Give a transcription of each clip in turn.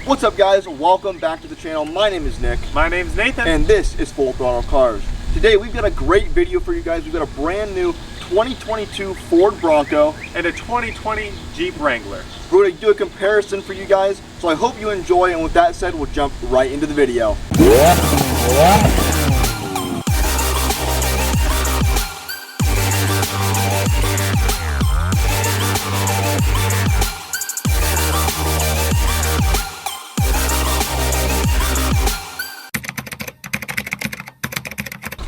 What's up, guys? Welcome back to the channel. My name is Nick. My name is Nathan. And this is Throttle Cars. Today we've got a great video for you guys. We've got a brand new 2022 Ford Bronco and a 2020 Jeep Wrangler. We're going to do a comparison for you guys, so I hope you enjoy, and with that said, we'll jump right into the video.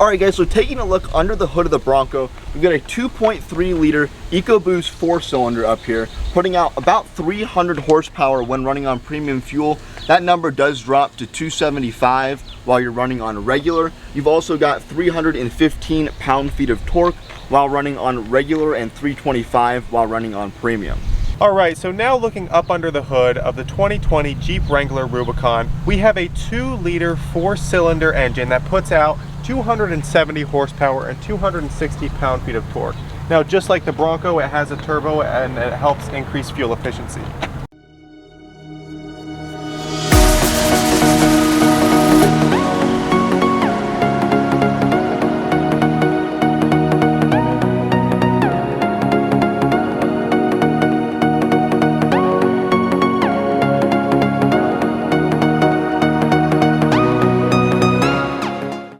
Alright guys, so taking a look under the hood of the Bronco, we've got a 2.3 liter EcoBoost 4-cylinder up here, putting out about 300 horsepower when running on premium fuel. That number does drop to 275 while you're running on regular. You've also got 315 pound-feet of torque while running on regular and 325 while running on premium. Alright, so now looking up under the hood of the 2020 Jeep Wrangler Rubicon, we have a 2-liter 4-cylinder engine that puts out 270 horsepower and 260 pound-feet of torque. Now, just like the Bronco, it has a turbo and it helps increase fuel efficiency.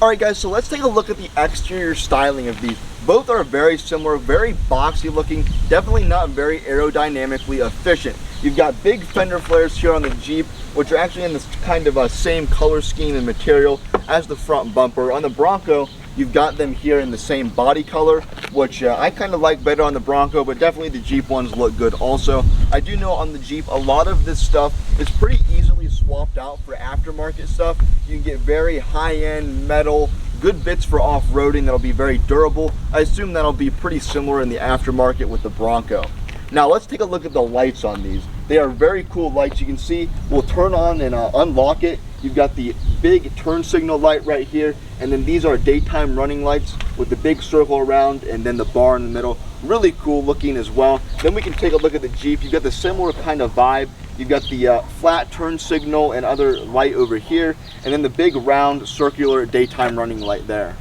Alright guys, so let's take a look at the exterior styling of these. Both are very similar, very boxy looking, definitely not very aerodynamically efficient. You've got big fender flares here on the Jeep, which are actually in this kind of a same color scheme and material as the front bumper. On the Bronco, you've got them here in the same body color, which I kind of like better on the Bronco, but definitely the Jeep ones look good also. I do know on the Jeep, a lot of this stuff is pretty easily swapped out for aftermarket stuff. You can get very high-end metal, good bits for off-roading that'll be very durable. I assume that'll be pretty similar in the aftermarket with the Bronco. Now let's take a look at the lights on these. They are very cool lights. You can see we'll turn on and unlock it. You've got the big turn signal light right here, and then these are daytime running lights with the big circle around and then the bar in the middle. Really cool looking as well. Then we can take a look at the Jeep. You've got the similar kind of vibe. You've got the flat turn signal and other light over here, and then the big round circular daytime running light there.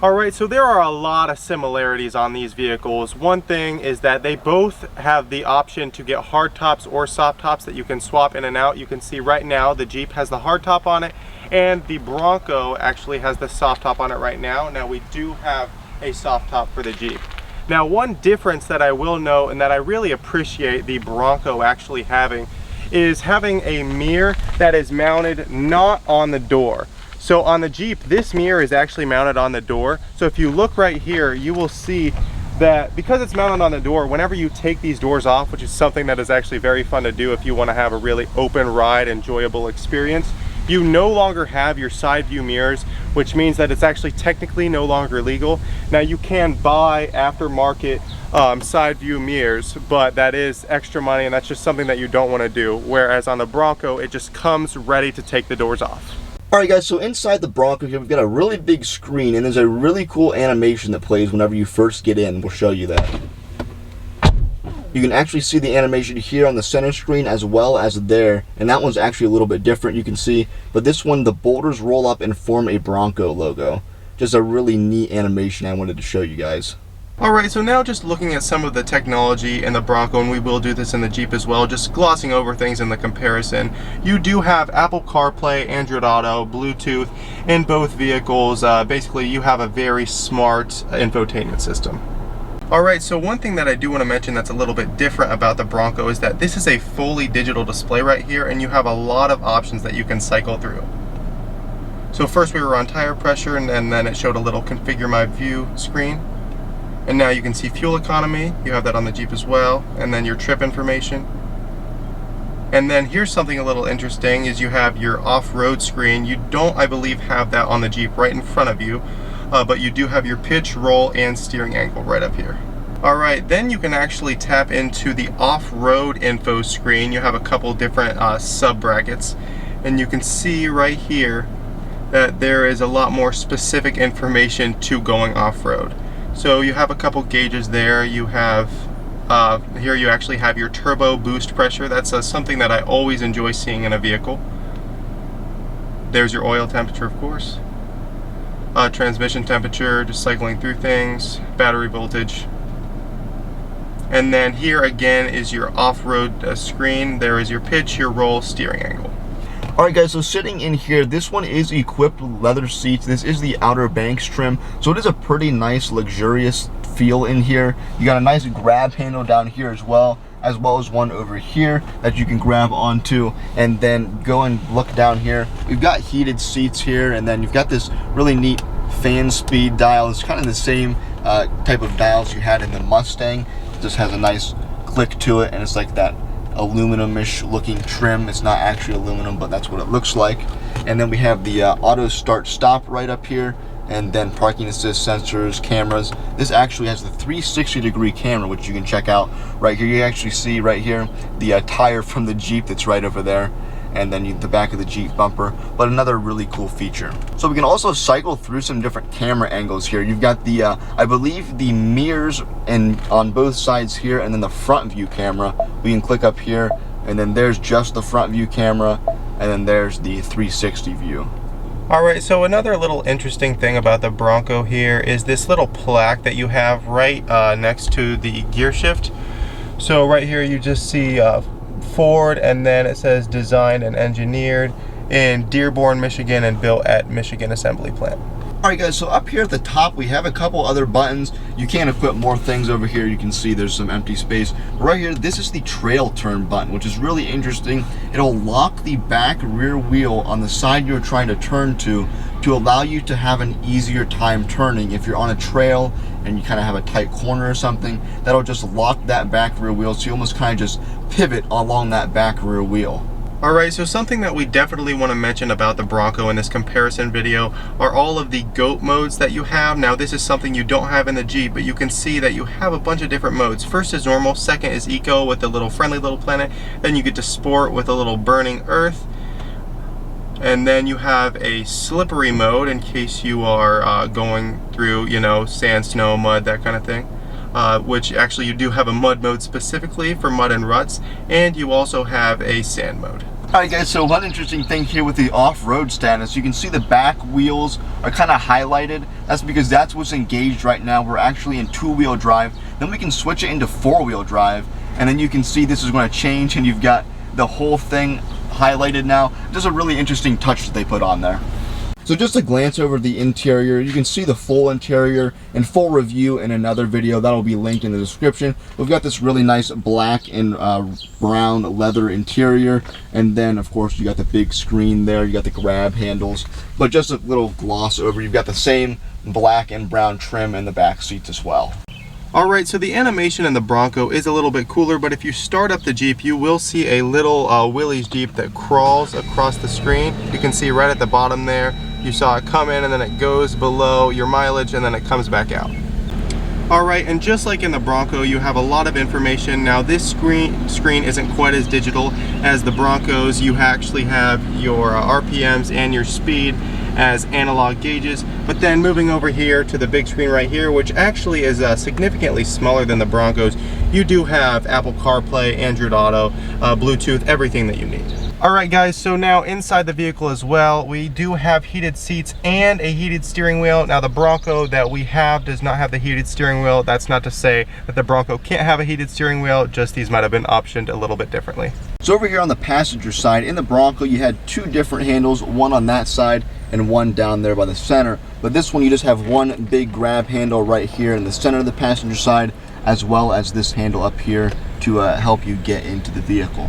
Alright, so there are a lot of similarities on these vehicles. One thing is that they both have the option to get hard tops or soft tops that you can swap in and out. You can see right now the Jeep has the hard top on it, and the Bronco actually has the soft top on it right now. Now we do have a soft top for the Jeep. Now, one difference that I will note, and that I really appreciate the Bronco actually having, is having a mirror that is mounted not on the door. So on the Jeep, this mirror is actually mounted on the door. So if you look right here, you will see that because it's mounted on the door, whenever you take these doors off, which is something that is actually very fun to do if you want to have a really open ride, enjoyable experience, you no longer have your side view mirrors, which means that it's actually technically no longer legal. Now you can buy aftermarket side view mirrors, but that is extra money, and that's just something that you don't want to do. Whereas on the Bronco, it just comes ready to take the doors off. Alright guys, so inside the Bronco here, we've got a really big screen, and there's a really cool animation that plays whenever you first get in. We'll show you that. You can actually see the animation here on the center screen as well as there, and that one's actually a little bit different, you can see. But this one, the boulders roll up and form a Bronco logo. Just a really neat animation I wanted to show you guys. Alright, so now just looking at some of the technology in the Bronco, and we will do this in the Jeep as well, just glossing over things in the comparison. You do have Apple CarPlay, Android Auto, Bluetooth in both vehicles. Basically, you have a very smart infotainment system. Alright, so one thing that I do want to mention that's a little bit different about the Bronco is that this is a fully digital display right here, and you have a lot of options that you can cycle through. So first we were on tire pressure, and then it showed a little configure my view screen. And now you can see fuel economy, you have that on the Jeep as well, and then your trip information. And then here's something a little interesting, is you have your off-road screen. You don't, I believe, have that on the Jeep right in front of you, but you do have your pitch, roll, and steering angle right up here. Alright, then you can actually tap into the off-road info screen. You have a couple different sub-brackets, and you can see right here that there is a lot more specific information to going off-road. So you have a couple gauges there. You have Here you actually have your turbo boost pressure. That's something that I always enjoy seeing in a vehicle. There's your oil temperature, of course. Transmission temperature, just cycling through things, battery voltage. And then here again is your off-road screen. There is your pitch, your roll, steering angle. Alright guys, so sitting in here, this one is equipped with leather seats. This is the Outer Banks trim, so it is a pretty nice, luxurious feel in here. You got a nice grab handle down here as well as one over here that you can grab onto, and then go and look down here. We've got heated seats here, and then you've got this really neat fan speed dial. It's kind of the same type of dials you had in the Mustang. It just has a nice click to it, and it's like that aluminum-ish looking trim. It's not actually aluminum, but that's what it looks like. And then we have the auto start stop right up here, and then parking assist sensors, cameras. This actually has the 360-degree camera, which you can check out right here. You actually see right here the tire from the Jeep that's right over there, and then the back of the Jeep bumper, but another really cool feature. So we can also cycle through some different camera angles here. You've got the, I believe the mirrors on both sides here, and then the front view camera. We can click up here, and then there's just the front view camera, and then there's the 360 view. Alright, so another little interesting thing about the Bronco here is this little plaque that you have right next to the gear shift. So right here you just see Ford, and then it says designed and engineered in Dearborn, Michigan, and built at Michigan Assembly Plant. Alright guys, so up here at the top we have a couple other buttons. You can equip more things over here. You can see there's some empty space. But right here, this is the trail turn button, which is really interesting. It'll lock the back rear wheel on the side you're trying to turn to allow you to have an easier time turning. If you're on a trail and you kind of have a tight corner or something, that'll just lock that back rear wheel, so you almost kind of just pivot along that back rear wheel. Alright, so something that we definitely want to mention about the Bronco in this comparison video are all of the GOAT modes that you have. Now this is something you don't have in the Jeep, but you can see that you have a bunch of different modes. First is normal, second is eco with the little friendly little planet, then you get to sport with a little burning earth, and then you have a slippery mode in case you are going through, you know, sand, snow, mud, that kind of thing. Which actually you do have a mud mode specifically for mud and ruts, and you also have a sand mode. Alright guys, so one interesting thing here with the off-road status, you can see the back wheels are kind of highlighted. That's because that's what's engaged right now. We're actually in two-wheel drive. Then we can switch it into four-wheel drive, and then you can see this is going to change, and you've got the whole thing highlighted now. Just a really interesting touch that they put on there. So just a glance over the interior, you can see the full interior and full review in another video that'll be linked in the description. We've got this really nice black and brown leather interior, and then of course you got the big screen there, you got the grab handles, but just a little gloss over, you've got the same black and brown trim in the back seats as well. Alright, so the animation in the Bronco is a little bit cooler, but if you start up the Jeep, you will see a little Willys Jeep that crawls across the screen. You can see right at the bottom there, you saw it come in and then it goes below your mileage and then it comes back out. Alright, and just like in the Bronco, you have a lot of information. Now this screen isn't quite as digital as the Broncos. You actually have your RPMs and your speed as analog gauges, but then moving over here to the big screen right here, which actually is significantly smaller than the Broncos, you do have Apple CarPlay, Android Auto, Bluetooth, everything that you need. Alright guys, so now inside the vehicle as well, we do have heated seats and a heated steering wheel. Now the Bronco that we have does not have the heated steering wheel. That's not to say that the Bronco can't have a heated steering wheel, just these might have been optioned a little bit differently. So over here on the passenger side, in the Bronco you had two different handles, one on that side and one down there by the center. But this one you just have one big grab handle right here in the center of the passenger side, as well as this handle up here to help you get into the vehicle.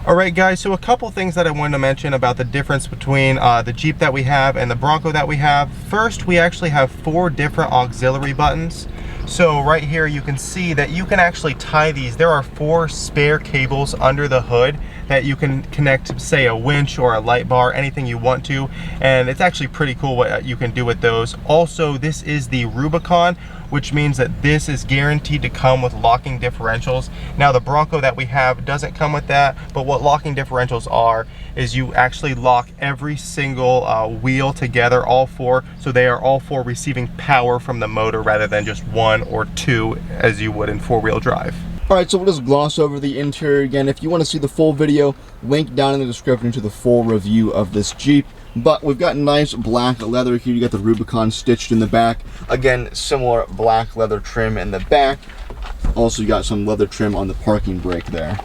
Alright guys, so a couple things that I wanted to mention about the difference between the Jeep that we have and the Bronco that we have. First, we actually have 4 different auxiliary buttons. So right here you can see that you can actually tie these. There are 4 spare cables under the hood that you can connect to, say, a winch or a light bar, anything you want to, and it's actually pretty cool what you can do with those. Also, this is the Rubicon, which means that this is guaranteed to come with locking differentials. Now the Bronco that we have doesn't come with that, but what locking differentials are is you actually lock every single wheel together, all 4, so they are all 4 receiving power from the motor rather than just 1 or 2 as you would in 4-wheel drive. Alright, so we'll just gloss over the interior again. If you want to see the full video, link down in the description to the full review of this Jeep. But we've got nice black leather here. You got the Rubicon stitched in the back. Again, similar black leather trim in the back. Also, you got some leather trim on the parking brake there.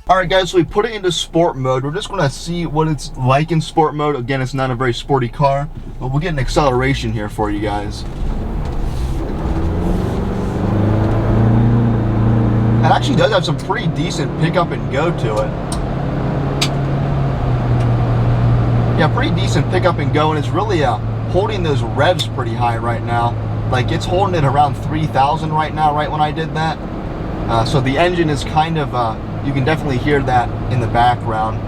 Alright guys, so we put it into sport mode. We're just going to see what it's like in sport mode. Again, it's not a very sporty car, but we'll get an acceleration here for you guys. It actually does have some pretty decent pickup and go to it. Yeah, pretty decent pickup and go, and it's really holding those revs pretty high right now. Like, it's holding it around 3,000 right now, right when I did that. So the engine is kind of... you can definitely hear that in the background.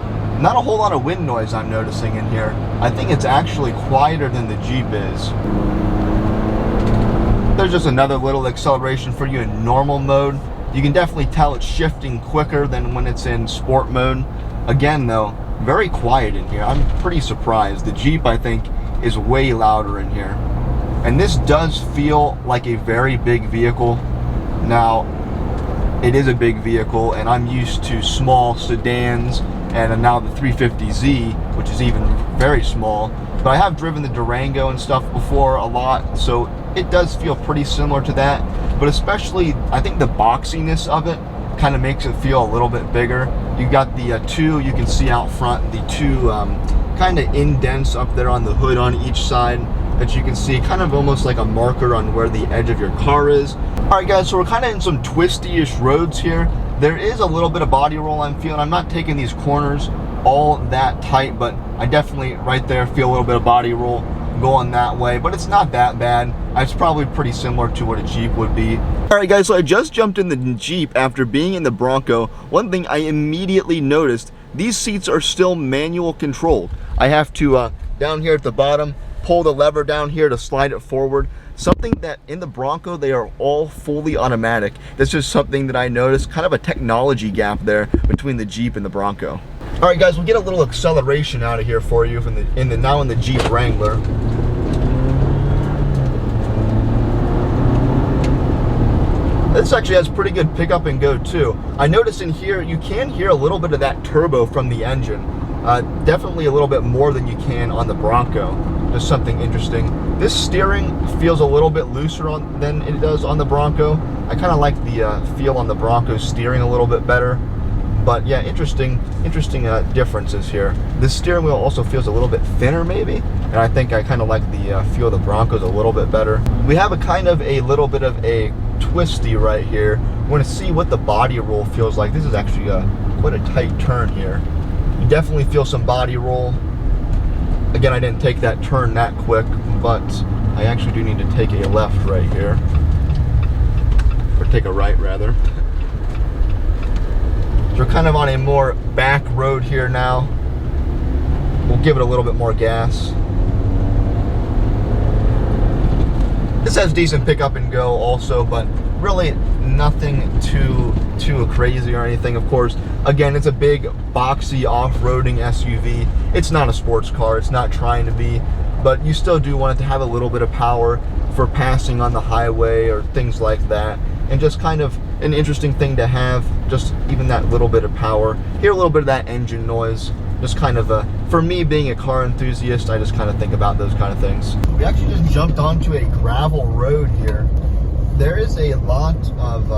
Not a whole lot of wind noise I'm noticing in here. I think it's actually quieter than the Jeep is. There's just another little acceleration for you in normal mode. You can definitely tell it's shifting quicker than when it's in sport mode. Again though, very quiet in here. I'm pretty surprised. The Jeep, I think, is way louder in here. And this does feel like a very big vehicle. Now, it is a big vehicle, and I'm used to small sedans and now the 350Z, which is even very small. But I have driven the Durango and stuff before a lot, so it does feel pretty similar to that. But especially, I think the boxiness of it kind of makes it feel a little bit bigger. You got the two you can see out front, the two kind of indents up there on the hood on each side that you can see, kind of almost like a marker on where the edge of your car is. Alright guys, so we're kind of in some twisty-ish roads here. There is a little bit of body roll I'm feeling. I'm not taking these corners all that tight, but I definitely right there feel a little bit of body roll going that way, but it's not that bad. It's probably pretty similar to what a Jeep would be. Alright guys, so I just jumped in the Jeep after being in the Bronco. One thing I immediately noticed, these seats are still manual controlled. I have to, down here at the bottom, pull the lever down here to slide it forward. Something that in the Bronco, they are all fully automatic. This is something that I noticed, kind of a technology gap there between the Jeep and the Bronco. All right, guys, we'll get a little acceleration out of here for you from now in the Jeep Wrangler. This actually has pretty good pickup and go too. I noticed in here, you can hear a little bit of that turbo from the engine. Definitely a little bit more than you can on the Bronco. Just something interesting. This steering feels a little bit looser than it does on the Bronco. I kind of like the feel on the Bronco steering a little bit better. But yeah, interesting differences here. This steering wheel also feels a little bit thinner maybe, and I think I kind of like the feel of the Broncos a little bit better. We have a little bit of a twisty right here. We're going to see what the body roll feels like. This is actually quite a tight turn here. You definitely feel some body roll. Again, I didn't take that turn that quick, but I actually do need to take a left right here. Or take a right, rather. So we're kind of on a more back road here now. We'll give it a little bit more gas. This has decent pickup and go also, but really nothing too crazy or anything. Of course, again, it's a big, boxy, off-roading SUV. It's not a sports car. It's not trying to be, but you still do want it to have a little bit of power for passing on the highway or things like that. And just kind of an interesting thing to have, just even that little bit of power. Hear a little bit of that engine noise. Just kind of for me being a car enthusiast, I just kind of think about those kind of things. We actually just jumped onto a gravel road here. There is a lot of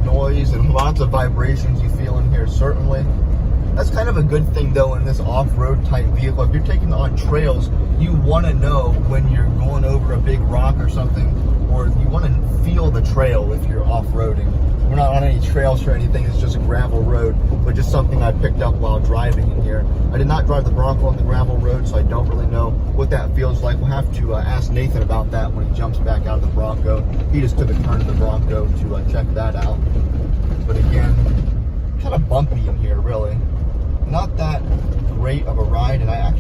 noise and lots of vibrations you feel in here, certainly. That's kind of a good thing though in this off-road type vehicle. If you're taking on trails, you want to know when you're going over a big rock or something, or you want to feel the trail if you're off-roading. We're not on any trails or anything, it's just a gravel road, but just something I picked up while driving in here. I did not drive the Bronco on the gravel road, so I don't really know what that feels like. We'll have to ask Nathan about that when he jumps back out of the Bronco. He just took a turn in the Bronco to check that out. But again, kind of bumpy in here, really. Not that great of a ride, and I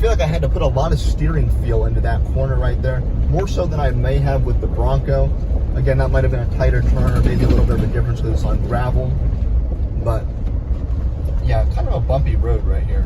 feel like I had to put a lot of steering feel into that corner right there, more so than I may have with the Bronco. Again, that might have been a tighter turn, or maybe a little bit of a difference because it's on gravel. But yeah, kind of a bumpy road right here.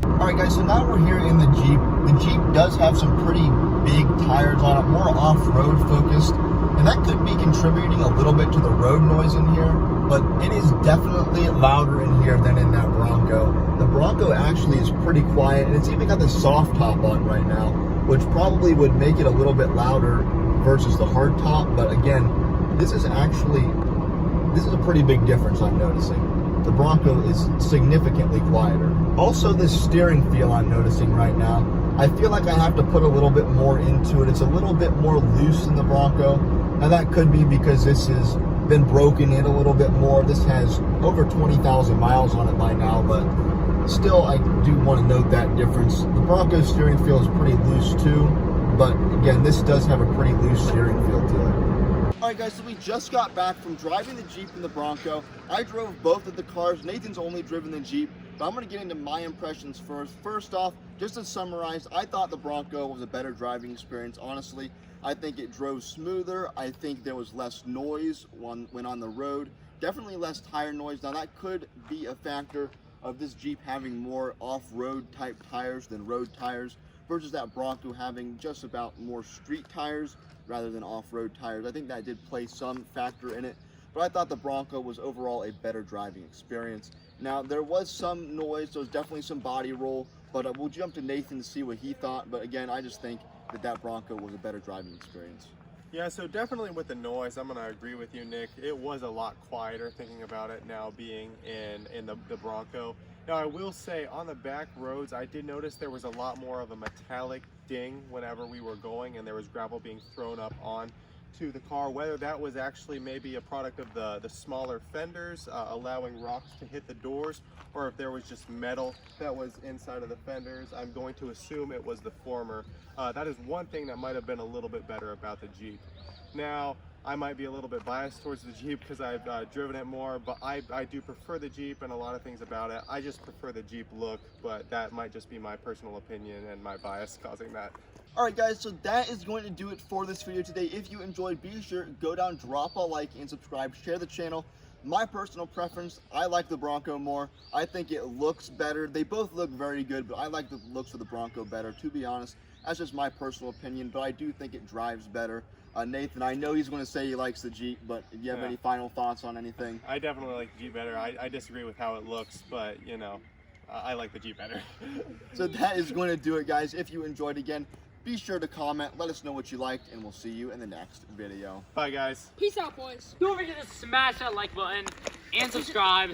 Alright guys, so now we're here in the Jeep. The Jeep does have some pretty big tires on it, more off-road focused, and that could be contributing a little bit to the road noise in here, but it is definitely louder in here than in that Bronco. The Bronco actually is pretty quiet, and it's even got the soft top on right now, which probably would make it a little bit louder versus the hard top, but again, this is a pretty big difference I'm noticing. The Bronco is significantly quieter. Also, this steering feel I'm noticing right now, I feel like I have to put a little bit more into it. It's a little bit more loose in the Bronco. Now that could be because this has been broken in a little bit more. This has over 20,000 miles on it by now, but still I do want to note that difference. The Bronco steering feel is pretty loose too, but again, this does have a pretty loose steering feel to it. Alright guys, so we just got back from driving the Jeep and the Bronco. I drove both of the cars. Nathan's only driven the Jeep, but I'm going to get into my impressions first. First off, just to summarize, I thought the Bronco was a better driving experience, honestly. I think it drove smoother. I think there was less noise when on the road. Definitely less tire noise. Now that could be a factor of this Jeep having more off-road type tires than road tires, versus that Bronco having just about more street tires rather than off-road tires. I think that did play some factor in it, but I thought the Bronco was overall a better driving experience. Now, there was some noise, there was definitely some body roll, but we'll jump to Nathan to see what he thought. But again, I just think that Bronco was a better driving experience. Yeah, so definitely with the noise, I'm going to agree with you, Nick. It was a lot quieter thinking about it now being in the Bronco. Now, I will say on the back roads, I did notice there was a lot more of a metallic ding whenever we were going, and there was gravel being thrown up on to the car. Whether that was actually maybe a product of the smaller fenders allowing rocks to hit the doors, or if there was just metal that was inside of the fenders, I'm going to assume it was the former. That is one thing that might have been a little bit better about the Jeep. Now, I might be a little bit biased towards the Jeep because I've driven it more, but I do prefer the Jeep and a lot of things about it. I just prefer the Jeep look, but that might just be my personal opinion and my bias causing that. Alright guys, so that is going to do it for this video today. If you enjoyed, be sure to go down, drop a like and subscribe, share the channel. My personal preference, I like the Bronco more. I think it looks better. They both look very good, but I like the looks of the Bronco better, to be honest. That's just my personal opinion, but I do think it drives better. Nathan, I know he's going to say he likes the Jeep, but do you have any final thoughts on anything? I definitely like the Jeep better. I disagree with how it looks, but you know, I like the Jeep better. So that is going to do it, guys. If you enjoyed, again, be sure to comment, let us know what you liked, and we'll see you in the next video. Bye guys. Peace out, boys. Don't forget to smash that like button and subscribe.